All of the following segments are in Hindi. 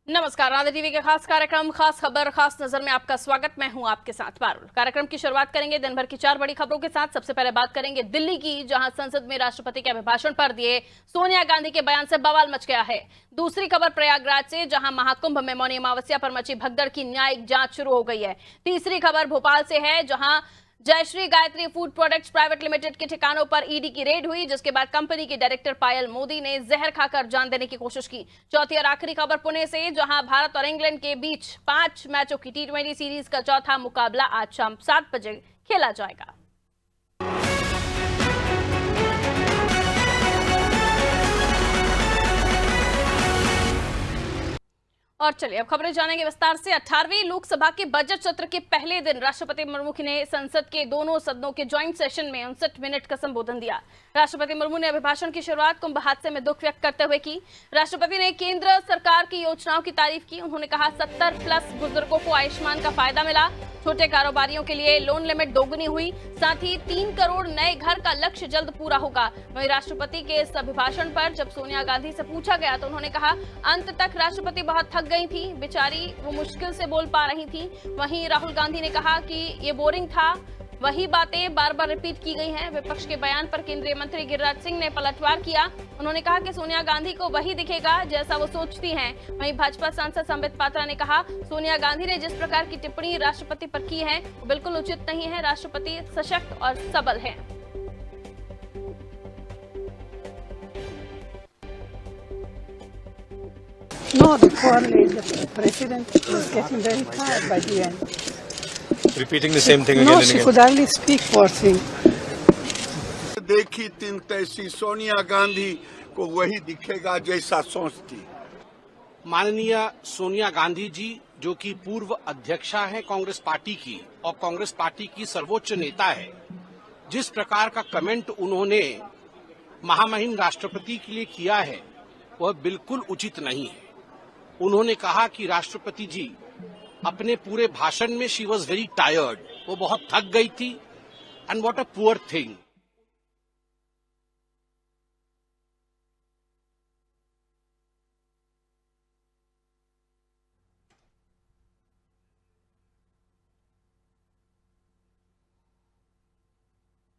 नमस्कार, राधे टीवी के खास कार्यक्रम खास खबर खास नजर में आपका स्वागत। मैं हूं आपके साथ पारुल। कार्यक्रम की शुरुआत करेंगे दिन भर की 4 बड़ी खबरों के साथ। सबसे पहले बात करेंगे दिल्ली की, जहां संसद में राष्ट्रपति के अभिभाषण पर दिए सोनिया गांधी के बयान से बवाल मच गया है। दूसरी खबर प्रयागराज से, जहां महाकुंभ में मौनी अमावस्या पर मची भगदड़ की न्यायिक जांच शुरू हो गई है। तीसरी खबर भोपाल से है, जहां Jayshree Gayatri food products private limited के ठिकानों पर ईडी की रेड हुई, जिसके बाद कंपनी के डायरेक्टर पायल मोदी ने जहर खाकर जान देने की कोशिश की। चौथी और आखिरी खबर पुणे से, जहां भारत और इंग्लैंड के बीच 5 मैचों की T20 सीरीज का चौथा मुकाबला आज शाम 7 बजे खेला जाएगा। और चलिए अब खबरें जानेंगे विस्तार से। 18वीं लोकसभा के बजट सत्र के पहले दिन राष्ट्रपति मुर्मू ने संसद के दोनों सदनों के ज्वाइंट सेशन में 59 मिनट का संबोधन दिया। राष्ट्रपति मुर्मू ने अभिभाषण की शुरुआत कुंभ हादसे में दुख व्यक्त करते हुए की। राष्ट्रपति ने केंद्र सरकार की योजनाओं की तारीफ की। उन्होंने कहा 70+ बुजुर्गों को आयुष्मान का फायदा मिला, छोटे कारोबारियों के लिए लोन लिमिट दोगुनी हुई, साथ ही 3 करोड़ नए घर का लक्ष्य जल्द पूरा होगा। वहीं राष्ट्रपति के इस अभिभाषण पर जब सोनिया गांधी से पूछा गया तो उन्होंने कहा अंत तक राष्ट्रपति बहुत थक गई थी, बेचारी वो मुश्किल से बोल पा रही थी। वहीं राहुल गांधी ने कहा कि ये बोरिंग था, वही बातें बार बार रिपीट की गई हैं। विपक्ष के बयान पर केंद्रीय मंत्री गिरिराज सिंह ने पलटवार किया। उन्होंने कहा कि सोनिया गांधी को वही दिखेगा जैसा वो सोचती हैं। वहीं भाजपा सांसद संबित पात्रा ने कहा सोनिया गांधी ने जिस प्रकार की टिप्पणी राष्ट्रपति पर की है वो बिल्कुल उचित नहीं है। राष्ट्रपति सशक्त और सबल है। No, the poor lady, the president was getting very tired by the end. Repeating the same thing again No, and she again. could hardly speak, poor thing. देखी तीन तैसी सोनिया गांधी को वही दिखेगा जैसा सोचती। माननीय सोनिया गांधी जी, जो कि पूर्व अध्यक्षा है कांग्रेस पार्टी की और कांग्रेस पार्टी की सर्वोच्च नेता है, जिस प्रकार का कमेंट उन्होंने महामहिम राष्ट्रपति के लिए किया है वह बिल्कुल उचित नहीं है। उन्होंने कहा कि राष्ट्रपति जी अपने पूरे भाषण में शी वॉज वेरी टायर्ड, वो बहुत थक गई थी and what a poor thing.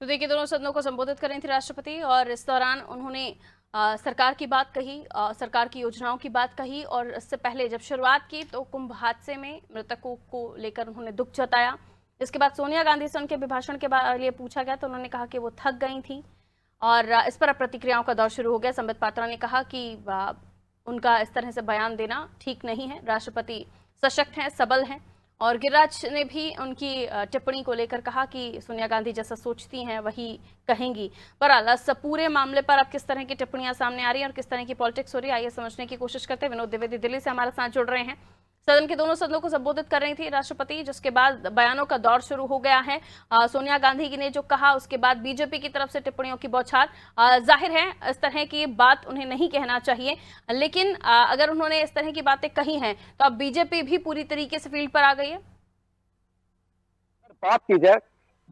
तो देखिए, दोनों सदनों को संबोधित कर रही थी राष्ट्रपति और इस दौरान उन्होंने सरकार की बात कही, सरकार की योजनाओं की बात कही। और इससे पहले जब शुरुआत की तो कुंभ हादसे में मृतकों को लेकर उन्होंने दुख जताया। इसके बाद सोनिया गांधी से उनके अभिभाषण के लिए पूछा गया तो उन्होंने कहा कि वो थक गई थी और इस पर प्रतिक्रियाओं का दौर शुरू हो गया। संबित पात्रा ने कहा कि उनका इस तरह से बयान देना ठीक नहीं है, राष्ट्रपति सशक्त हैं, सबल हैं। और गिरिराज ने भी उनकी टिप्पणी को लेकर कहा कि सोनिया गांधी जैसा सोचती हैं वही कहेंगी। बहरहाल इस पूरे मामले पर अब किस तरह की टिप्पणियां सामने आ रही हैं और किस तरह की पॉलिटिक्स हो रही है, आइए समझने की कोशिश करते हैं। विनोद द्विवेदी दिल्ली से हमारे साथ जुड़ रहे हैं। सदन के दोनों सदनों को संबोधित कर रही थी राष्ट्रपति, जिसके बाद बयानों का दौर शुरू हो गया है। सोनिया गांधी ने जो कहा उसके बाद बीजेपी की तरफ से टिप्पणियों की बौछार। जाहिर है इस तरह की बात उन्हें नहीं कहना चाहिए, लेकिन अगर उन्होंने इस तरह की बातें कही हैं तो अब बीजेपी भी पूरी तरीके से फील्ड पर आ गई है। बात की जाए,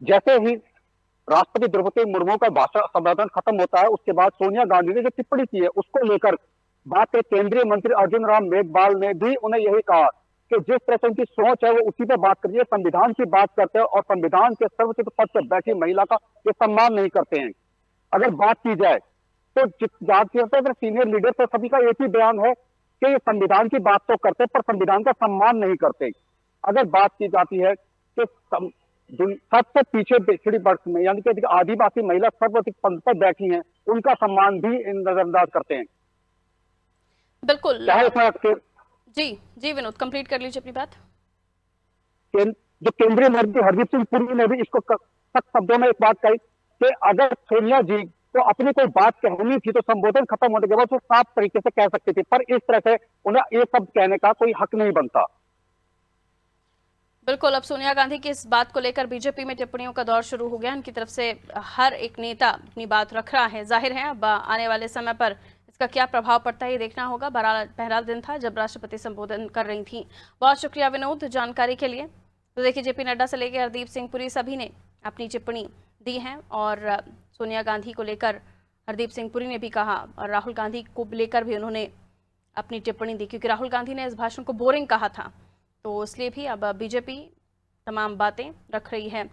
जैसे ही राष्ट्रपति द्रौपदी मुर्मू का भाषण संबोधन खत्म होता है उसके बाद सोनिया गांधी ने जो टिप्पणी की है उसको लेकर बात के केंद्रीय मंत्री अर्जुन राम मेघवाल ने भी उन्हें यही कहा कि जिस तरह से उनकी सोच है वो उसी पे बात करिए, संविधान की बात करते हैं और संविधान के सर्वोच्च पद पर बैठी महिला का ये सम्मान नहीं करते हैं। अगर बात की जाए तो सीनियर लीडर पर सभी का एक ही बयान है कि ये संविधान की बात तो करते पर संविधान का सम्मान नहीं करते। अगर बात की जाती है कि सबसे पीछे पिछड़ी वर्ग में यानी कि आदिवासी महिला सर्वाधिक पद पर बैठी हैं, उनका सम्मान भी नजरअंदाज करते हैं। बिल्कुल जी जी विनोद, कंप्लीट कर लीजिए अपनी बात। जो केंद्रीय मंत्री हरदीप सिंह पुरी ने भी इसको सख्त शब्दों में एक बात कही कि अगर सोनिया जी को अपनी कोई बात कहनी थी तो संबोधन खत्म होने के बाद वो साफ तरीके से कह सकती थी, पर इस तरह से उन्हें ये शब्द कहने का कोई हक नहीं बनता। बिल्कुल, अब सोनिया गांधी की इस बात को लेकर बीजेपी में टिप्पणियों का दौर शुरू हो गया। उनकी तरफ से हर एक नेता अपनी बात रख रहा है। जाहिर है अब आने वाले समय पर इसका क्या प्रभाव पड़ता है ये देखना होगा। पहला दिन था जब राष्ट्रपति संबोधन कर रही थी। बहुत शुक्रिया विनोद जानकारी के लिए। तो देखिए, जेपी नड्डा से लेकर हरदीप सिंह पुरी सभी ने अपनी टिप्पणी दी है और सोनिया गांधी को लेकर हरदीप सिंह पुरी ने भी कहा और राहुल गांधी को लेकर भी उन्होंने अपनी टिप्पणी दी, क्योंकि राहुल गांधी ने इस भाषण को बोरिंग कहा था, तो इसलिए भी अब बीजेपी तमाम बातें रख रही है।